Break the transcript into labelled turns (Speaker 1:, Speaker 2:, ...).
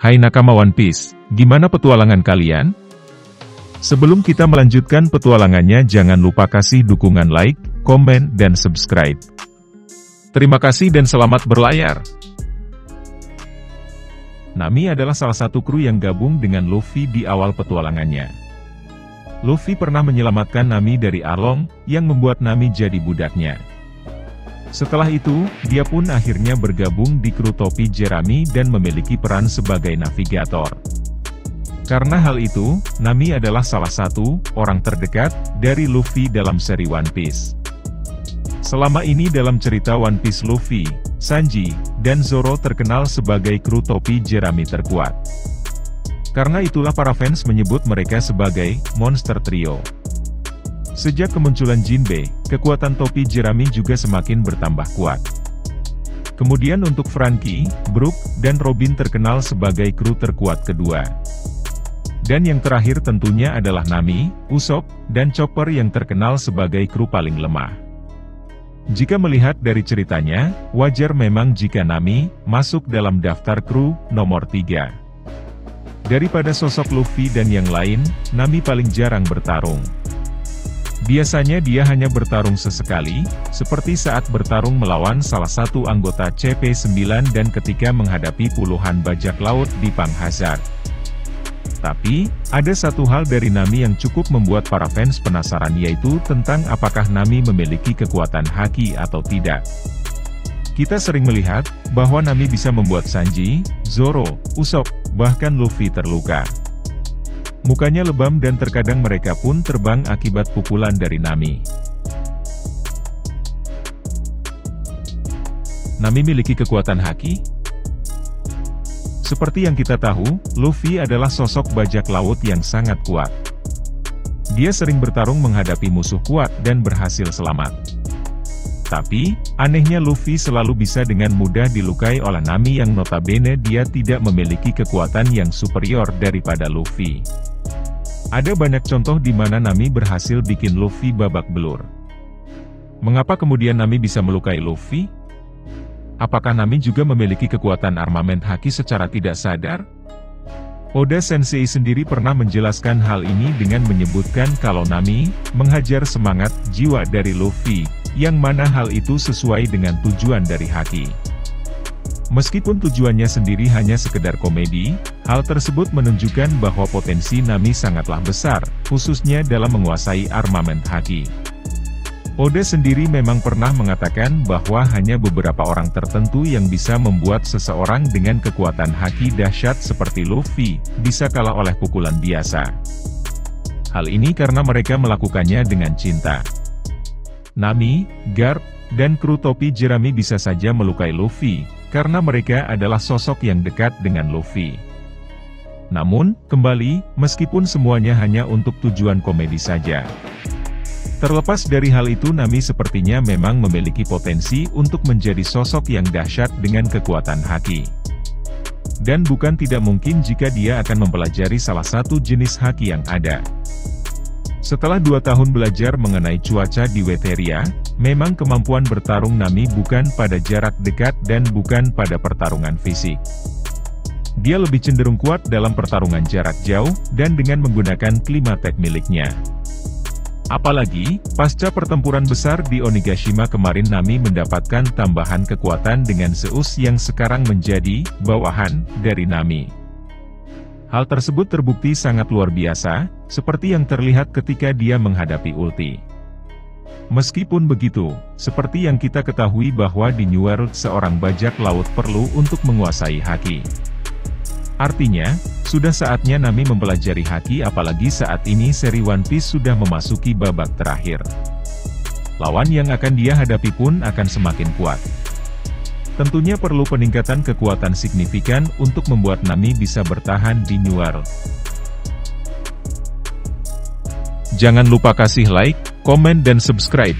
Speaker 1: Hai nakama One Piece, gimana petualangan kalian? Sebelum kita melanjutkan petualangannya, jangan lupa kasih dukungan like, komen, dan subscribe. Terima kasih dan selamat berlayar. Nami adalah salah satu kru yang gabung dengan Luffy di awal petualangannya. Luffy pernah menyelamatkan Nami dari Arlong, yang membuat Nami jadi budaknya. Setelah itu, dia pun akhirnya bergabung di kru topi Jerami dan memiliki peran sebagai navigator. Karena hal itu, Nami adalah salah satu orang terdekat dari Luffy dalam seri One Piece. Selama ini dalam cerita One Piece, Luffy, Sanji, dan Zoro terkenal sebagai kru topi Jerami terkuat. Karena itulah para fans menyebut mereka sebagai Monster Trio. Sejak kemunculan Jinbe, kekuatan topi Jerami juga semakin bertambah kuat. Kemudian untuk Franky, Brook, dan Robin terkenal sebagai kru terkuat kedua. Dan yang terakhir tentunya adalah Nami, Usopp, dan Chopper yang terkenal sebagai kru paling lemah. Jika melihat dari ceritanya, wajar memang jika Nami masuk dalam daftar kru nomor 3. Daripada sosok Luffy dan yang lain, Nami paling jarang bertarung. Biasanya dia hanya bertarung sesekali, seperti saat bertarung melawan salah satu anggota CP9 dan ketika menghadapi puluhan bajak laut di Pang Hazard. Tapi, ada satu hal dari Nami yang cukup membuat para fans penasaran, yaitu tentang apakah Nami memiliki kekuatan haki atau tidak. Kita sering melihat bahwa Nami bisa membuat Sanji, Zoro, Usopp, bahkan Luffy terluka. Mukanya lebam dan terkadang mereka pun terbang akibat pukulan dari Nami. Nami memiliki kekuatan haki? Seperti yang kita tahu, Luffy adalah sosok bajak laut yang sangat kuat. Dia sering bertarung menghadapi musuh kuat dan berhasil selamat. Tapi, anehnya Luffy selalu bisa dengan mudah dilukai oleh Nami yang notabene dia tidak memiliki kekuatan yang superior daripada Luffy. Ada banyak contoh di mana Nami berhasil bikin Luffy babak belur. Mengapa kemudian Nami bisa melukai Luffy? Apakah Nami juga memiliki kekuatan armamen haki secara tidak sadar? Oda Sensei sendiri pernah menjelaskan hal ini dengan menyebutkan kalau Nami menghajar semangat jiwa dari Luffy, yang mana hal itu sesuai dengan tujuan dari haki. Meskipun tujuannya sendiri hanya sekedar komedi, hal tersebut menunjukkan bahwa potensi Nami sangatlah besar, khususnya dalam menguasai armamen haki. Oda sendiri memang pernah mengatakan bahwa hanya beberapa orang tertentu yang bisa membuat seseorang dengan kekuatan haki dahsyat seperti Luffy, bisa kalah oleh pukulan biasa. Hal ini karena mereka melakukannya dengan cinta. Nami, Garp, dan kru topi Jerami bisa saja melukai Luffy, karena mereka adalah sosok yang dekat dengan Luffy. Namun, kembali, meskipun semuanya hanya untuk tujuan komedi saja. Terlepas dari hal itu, Nami sepertinya memang memiliki potensi untuk menjadi sosok yang dahsyat dengan kekuatan haki. Dan bukan tidak mungkin jika dia akan mempelajari salah satu jenis haki yang ada. Setelah 2 tahun belajar mengenai cuaca di Weteria, memang kemampuan bertarung Nami bukan pada jarak dekat dan bukan pada pertarungan fisik. Dia lebih cenderung kuat dalam pertarungan jarak jauh, dan dengan menggunakan klimatek miliknya. Apalagi, pasca pertempuran besar di Onigashima kemarin, Nami mendapatkan tambahan kekuatan dengan Zeus yang sekarang menjadi bawahan dari Nami. Hal tersebut terbukti sangat luar biasa, seperti yang terlihat ketika dia menghadapi ulti. Meskipun begitu, seperti yang kita ketahui bahwa di New World seorang bajak laut perlu untuk menguasai haki. Artinya, sudah saatnya Nami mempelajari haki, apalagi saat ini seri One Piece sudah memasuki babak terakhir. Lawan yang akan dia hadapi pun akan semakin kuat. Tentunya perlu peningkatan kekuatan signifikan untuk membuat Nami bisa bertahan di New World. Jangan lupa kasih like, komen dan subscribe.